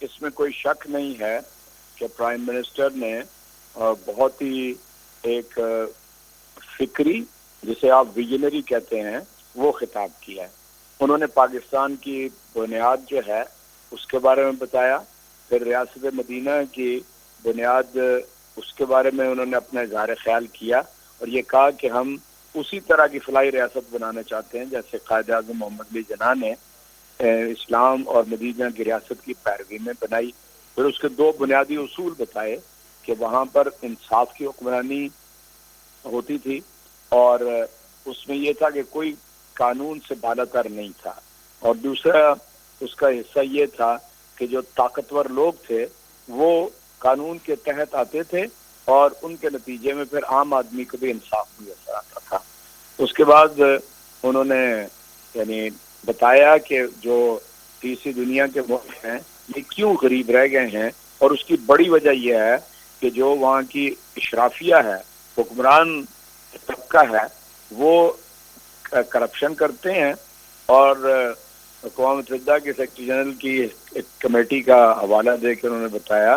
اس میں کوئی شک نہیں ہے کہ پرائم منسٹر نے بہت ہی ایک فکری، جسے آپ ویژنری کہتے ہیں، وہ خطاب کیا ہے۔ انہوں نے پاکستان کی بنیاد جو ہے اس کے بارے میں بتایا، پھر ریاست مدینہ کی بنیاد اس کے بارے میں انہوں نے اپنا اظہار خیال کیا اور یہ کہا کہ ہم اسی طرح کی فلاحی ریاست بنانا چاہتے ہیں جیسے قائد اعظم محمد علی جناح نے اسلام اور مدینہ کی ریاست کی پیروی میں بنائی۔ پھر اس کے دو بنیادی اصول بتائے کہ وہاں پر انصاف کی حکمرانی ہوتی تھی اور اس میں یہ تھا کہ کوئی قانون سے بالا تر نہیں تھا، اور دوسرا اس کا حصہ یہ تھا کہ جو طاقتور لوگ تھے وہ قانون کے تحت آتے تھے اور ان کے نتیجے میں پھر عام آدمی کو بھی انصاف میسر آتا تھا۔ اس کے بعد انہوں نے یعنی بتایا کہ جو تیسری دنیا کے ملک ہیں یہ کیوں غریب رہ گئے ہیں، اور اس کی بڑی وجہ یہ ہے کہ جو وہاں کی اشرافیہ ہے، حکمران طبقہ ہے، وہ کرپشن کرتے ہیں، اور اقوام متحدہ کے سیکرٹری جنرل کی ایک کمیٹی کا حوالہ دے کے انہوں نے بتایا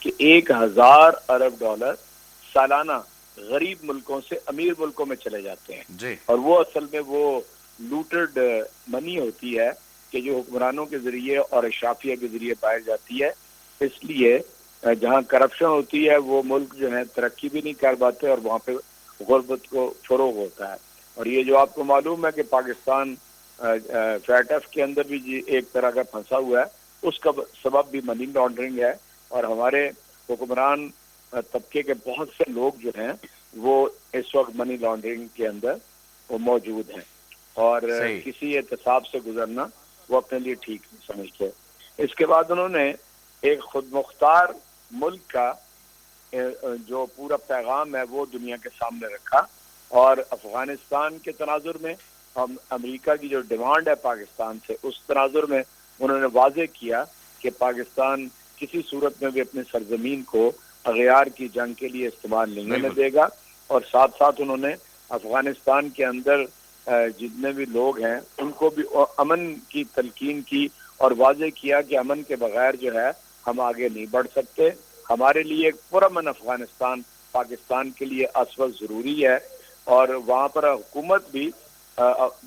کہ 1000 ارب ڈالر سالانہ غریب ملکوں سے امیر ملکوں میں چلے جاتے ہیں جی۔ اور وہ اصل میں وہ لوٹڈ منی ہوتی ہے کہ جو حکمرانوں کے ذریعے اور اشرافیہ کے ذریعے پائی جاتی ہے۔ اس لیے جہاں کرپشن ہوتی ہے وہ ملک جو ہے ترقی بھی نہیں کر پاتے اور وہاں پہ غربت کو فروغ ہوتا ہے۔ اور یہ جو آپ کو معلوم ہے کہ پاکستان فیٹ ایف کے اندر بھی ایک طرح کا پھنسا ہوا ہے، اس کا سبب بھی منی لانڈرنگ ہے، اور ہمارے حکمران طبقے کے بہت سے لوگ جو ہیں وہ اس وقت منی لانڈرنگ کے اندر وہ موجود ہیں، اور کسی احتساب سے گزرنا وہ اپنے لیے ٹھیک نہیں سمجھتے۔ اس کے بعد انہوں نے ایک خود مختار ملک کا جو پورا پیغام ہے وہ دنیا کے سامنے رکھا، اور افغانستان کے تناظر میں امریکہ کی جو ڈیمانڈ ہے پاکستان سے، اس تناظر میں انہوں نے واضح کیا کہ پاکستان کسی صورت میں بھی اپنی سرزمین کو اغیار کی جنگ کے لیے استعمال نہیں ہونے دے گا، اور ساتھ ساتھ انہوں نے افغانستان کے اندر جتنے بھی لوگ ہیں ان کو بھی امن کی تلقین کی اور واضح کیا کہ امن کے بغیر جو ہے ہم آگے نہیں بڑھ سکتے۔ ہمارے لیے ایک پرامن افغانستان پاکستان کے لیے اصل ضروری ہے، اور وہاں پر حکومت بھی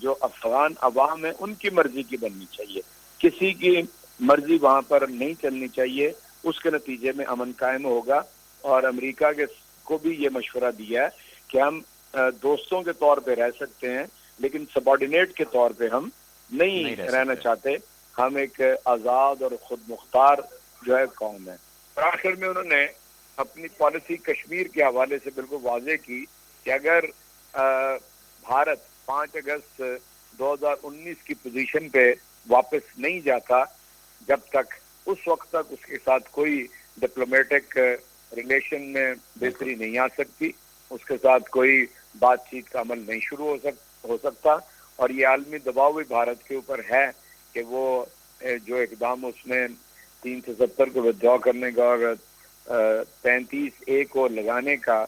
جو افغان عوام ہے ان کی مرضی کی بننی چاہیے، کسی کی مرضی وہاں پر نہیں چلنی چاہیے، اس کے نتیجے میں امن قائم ہوگا۔ اور امریکہ کو بھی یہ مشورہ دیا ہے کہ ہم دوستوں کے طور پہ رہ سکتے ہیں لیکن سبارڈینیٹ کے طور پہ ہم نہیں رہنا چاہتے، ہم ایک آزاد اور خود مختار جو ہے قوم ہے۔ اور آخر میں انہوں نے اپنی پالیسی کشمیر کے حوالے سے بالکل واضح کی کہ اگر بھارت 5 اگست 2019 کی پوزیشن پہ واپس نہیں جاتا، جب تک اس وقت تک اس کے ساتھ کوئی ڈپلومیٹک ریلیشن میں بہتری نہیں آ سکتی، اس کے ساتھ کوئی بات چیت کا عمل نہیں شروع ہو سکتا، اور یہ عالمی دباؤ بھی بھارت کے اوپر ہے کہ وہ جو اقدام اس نے 370 کو ودرا کرنے کا اور 35A کو لگانے کا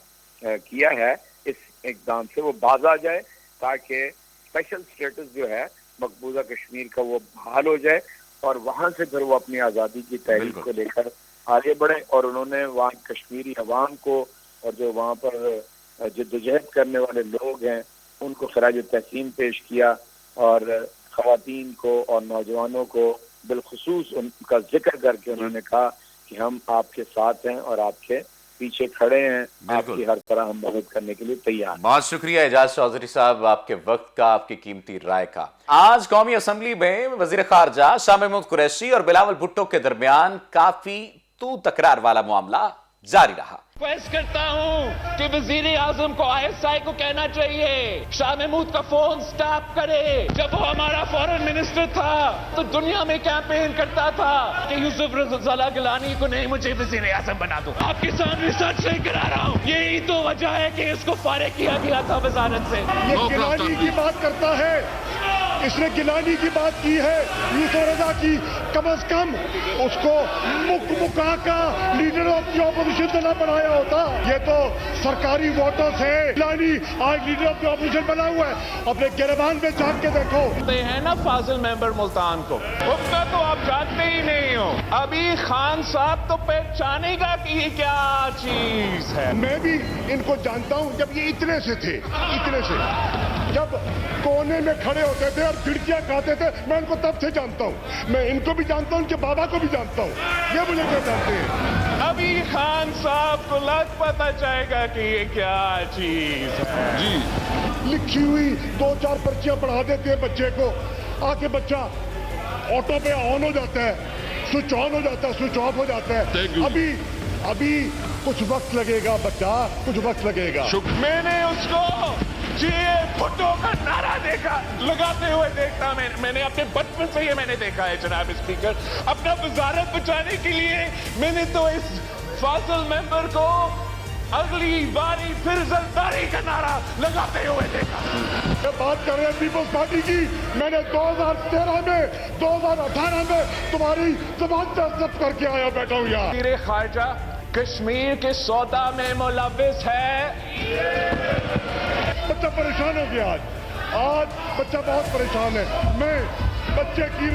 کیا ہے، اس اقدام سے وہ باز آ جائے تاکہ اسپیشل اسٹیٹس جو ہے مقبوضہ کشمیر کا وہ بحال ہو جائے، اور وہاں سے پھر وہ اپنی آزادی کی تحریک کو لے کر آگے بڑھیں۔ اور انہوں نے وہاں کشمیری عوام کو اور جو وہاں پر جدوجہد کرنے والے لوگ ہیں ان کو خراج تحسین پیش کیا، اور خواتین کو اور نوجوانوں کو بالخصوص ان کا ذکر کر کے انہوں نے کہا کہ ہم آپ کے ساتھ ہیں اور آپ کے پیچھے کھڑے ہیں، آپ کی ہر طرح ہم مدد کرنے کے لیے تیار ہیں۔ بہت شکریہ اعجاز چودھری صاحب آپ کے وقت کا، آپ کی قیمتی رائے کا۔ آج قومی اسمبلی میں وزیر خارجہ شاہ محمود قریشی اور بلاول بھٹو کے درمیان کافی تو تکرار والا معاملہ جاری رہا۔ ریکویسٹ کرتا ہوں کہ وزیر اعظم کو ISI کو کہنا چاہیے شاہ محمود کا فون سٹاپ کرے۔ جب وہ ہمارا فورن منسٹر تھا تو دنیا میں کیمپین کرتا تھا کہ یوسف رضا گیلانی کو نہیں، مجھے وزیر اعظم بنا دو۔ آپ کے سامنے سچ نہیں کرا رہا ہوں، یہی تو وجہ ہے کہ اس کو فارغ کیا گیا تھا وزارت سے۔ یہ گیلانی کی بات کرتا ہے اس نے گیلانی کی بات کی ہے، یوسف رضا کی، کم از کم اس کو مکا کا لیڈر آف دی اپوزیشن تو نہ بنایا ہوتا. یہ تو سرکاری ووٹوں سے گیلانی آج لیڈر آف دی اپوزیشن بنا ہوا ہے. اپنے گریبان میں جھانک کے دیکھو. ہے نا فاضل ممبر ملتان کو، اتنا تو آپ جانتے ہی نہیں ہو. ابھی خان صاحب تو پہچانے گا کہ یہ کیا چیز ہے. میں بھی ان کو جانتا ہوں. جب یہ اتنے سے تھے، اتنے سے، جب کونے میں کھڑے ہوتے تھے اور کھڑکیاں کھاتے تھے، میں ان کو تب سے جانتا ہوں. میں ان کو بھی جانتا ہوں، ان کے بابا کو بھی جانتا ہوں. یہ مجھے کیا جانتے ہیں. ابھی خان صاحب کو لگ پتہ چلے گا کہ یہ کیا چیز ہے. جی لکھی ہوئی 2-4 پرچیاں پڑھا دیتے ہیں بچے کو، آ کے بچہ آٹو پہ آن ہو جاتا ہے، سوئچ آن ہو جاتا ہے، سوئچ آف ہو جاتا ہے. ابھی کچھ وقت لگے گا بچہ، کچھ وقت لگے گا. میں نے اس کو بھٹو کا نعرہ دیکھا لگاتے ہوئے دیکھتا. میں نے اپنے بچپن سے یہ میں نے دیکھا ہے جناب اسپیکر. اپنا وزارت بچانے کے لیے میں نے تو اس فاضل ممبر کو اگلی باری پھر زرداری کا نعرہ لگاتے ہوئے دیکھا. بات کر رہے ہیں پیپلز پارٹی کی. میں نے 2013 میں 2018 میں تمہاری زبان ضبط کر کے آیا بیٹھا ہوں یہاں. وزیر خارجہ کشمیر کے سودا میں ملوث ہے. بچہ پریشان ہو گیا. آج بچہ بہت پریشان ہے. میں بچے کی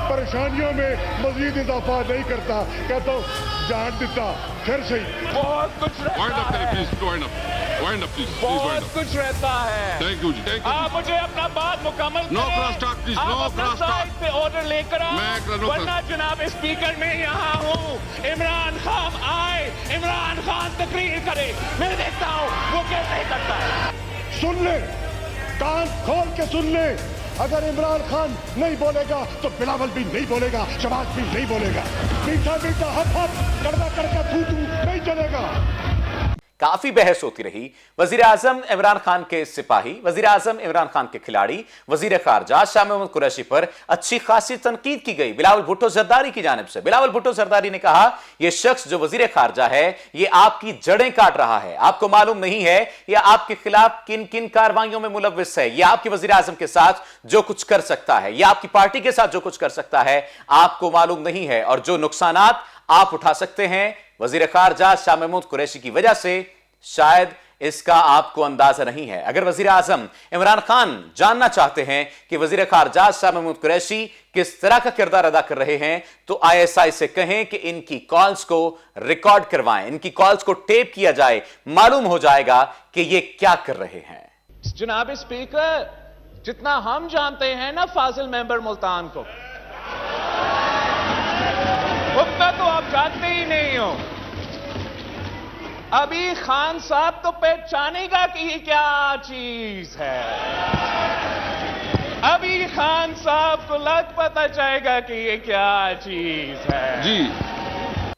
پریشانیوں میں مزید اضافہ نہیں کرتا. کہتا ہوں جان دیتا پھر صحیح. بہت کچھ بہت کچھ رہتا ہے. آپ مجھے اپنا بات مکمل کریں. آپ اپنا سائڈ پہ آرڈر لے کر آؤ، ورنہ جناب اسپیکر میں یہاں ہوں. عمران خان آئے، عمران خان تقریر کرے، میں دیکھتا ہوں وہ کیسے کرتا ہے. سن لیں، کان کھول کے سن لیں. اگر عمران خان نہیں بولے گا تو بلاول بھی نہیں بولے گا، شہباز بھی نہیں بولے گا. میٹھا میٹھا ہپ ہپ کڑوا کڑکا تھو تھو نہیں چلے گا. کافی بحث ہوتی رہی. وزیر اعظم عمران خان کے سپاہی، وزیر اعظم عمران خان کے کھلاڑی، وزیر خارجہ شاہ محمود قریشی پر اچھی خاصی تنقید کی گئی بلاول بھٹو زرداری کی جانب سے. بلاول بھٹو زرداری نے کہا یہ شخص جو وزیر خارجہ ہے یہ آپ کی جڑیں کاٹ رہا ہے. آپ کو معلوم نہیں ہے یہ آپ کے خلاف کن کن کارروائیوں میں ملوث ہے. یہ آپ کے وزیر اعظم کے ساتھ جو کچھ کر سکتا ہے، یہ آپ کی پارٹی کے ساتھ جو کچھ کر سکتا ہے آپ کو معلوم نہیں ہے. اور جو نقصانات آپ اٹھا سکتے ہیں وزیر خارجہ شاہ محمود قریشی کی وجہ سے، شاید اس کا آپ کو اندازہ نہیں ہے. اگر وزیر اعظم عمران خان جاننا چاہتے ہیں کہ وزیر خارجہ شاہ محمود قریشی کس طرح کا کردار ادا کر رہے ہیں تو ISI سے کہیں کہ ان کی کالز کو ریکارڈ کروائیں، ان کی کالز کو ٹیپ کیا جائے. معلوم ہو جائے گا کہ یہ کیا کر رہے ہیں. جناب اسپیکر، جتنا ہم جانتے ہیں نا فاضل ممبر ملتان کو، اتنا تو آپ جانتے ہی نہیں ہو. ابھی خان صاحب تو پہچانے گا کہ یہ کیا چیز ہے. ابھی خان صاحب کو لگ پتہ چلے گا کہ یہ کیا چیز ہے. جی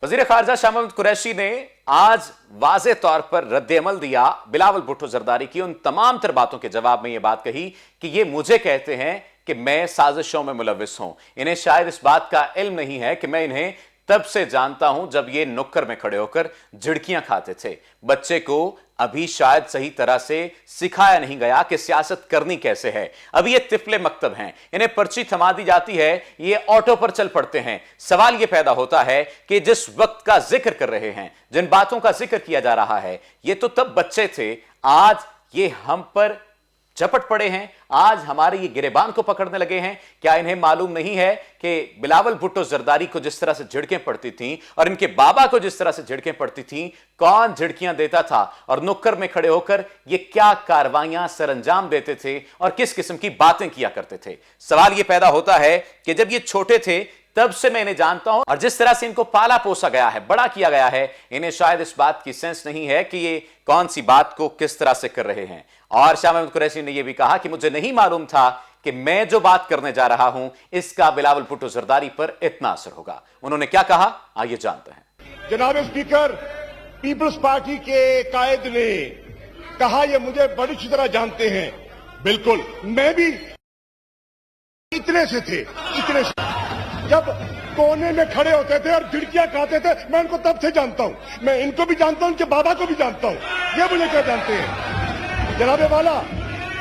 وزیر خارجہ شاہ محمود قریشی نے آج واضح طور پر رد عمل دیا بلاول بھٹو زرداری کی ان تمام تر باتوں کے جواب میں. یہ بات کہی کہ یہ مجھے کہتے ہیں کہ میں سازشوں میں ملوث ہوں. انہیں شاید اس بات کا علم نہیں ہے کہ میں انہیں تب سے جانتا ہوں جب یہ نکر میں کھڑے ہو کر جھڑکیاں کھاتے تھے. بچے کو ابھی شاید صحیح طرح سے سکھایا نہیں گیا کہ سیاست کرنی کیسے ہے. ابھی یہ طفلے مکتب ہیں، انہیں پرچی تھما دی جاتی ہے، یہ آٹو پر چل پڑتے ہیں. سوال یہ پیدا ہوتا ہے کہ جس وقت کا ذکر کر رہے ہیں، جن باتوں کا ذکر کیا جا رہا ہے، یہ تو تب بچے تھے. آج یہ ہم پر جھپٹ پڑے ہیں، آج ہمارے یہ گریبان کو پکڑنے لگے ہیں. کیا انہیں معلوم نہیں ہے کہ بلاول بھٹو زرداری کو جس طرح سے جھڑکیں پڑتی تھیں اور ان کے بابا کو جس طرح سے جھڑکیں پڑتی تھیں، کون جھڑکیاں دیتا تھا اور نکر میں کھڑے ہو کر یہ کیا کاروائیاں سر انجام دیتے تھے اور کس قسم کی باتیں کیا کرتے تھے. سوال یہ پیدا ہوتا ہے کہ جب یہ چھوٹے تھے تب سے میں انہیں جانتا ہوں، اور جس طرح سے ان کو پالا پوسا گیا ہے، بڑا کیا گیا ہے، انہیں شاید اس بات کی سینس نہیں ہے کہ یہ کون سی بات کو کس طرح سے کر رہے ہیں. اور شاہ محمود قریشی نے یہ بھی کہا کہ مجھے نہیں معلوم تھا کہ میں جو بات کرنے جا رہا ہوں اس کا بلاول بھٹو زرداری پر اتنا اثر ہوگا. انہوں نے کیا کہا، آئیے جانتے ہیں. جناب اسپیکر، پیپلز پارٹی کے قائد نے کہا یہ مجھے بڑی اچھی طرح جانتے ہیں. بالکل، میں بھی اتنے سے تھے، اتنے سے جب کونے میں کھڑے ہوتے تھے اور کھڑکیاں کھاتے تھے، میں ان کو تب سے جانتا ہوں. میں ان کو بھی جانتا ہوں، ان کے بابا کو بھی جانتا ہوں. یہ مجھے کیا جانتے ہیں. جناب والا،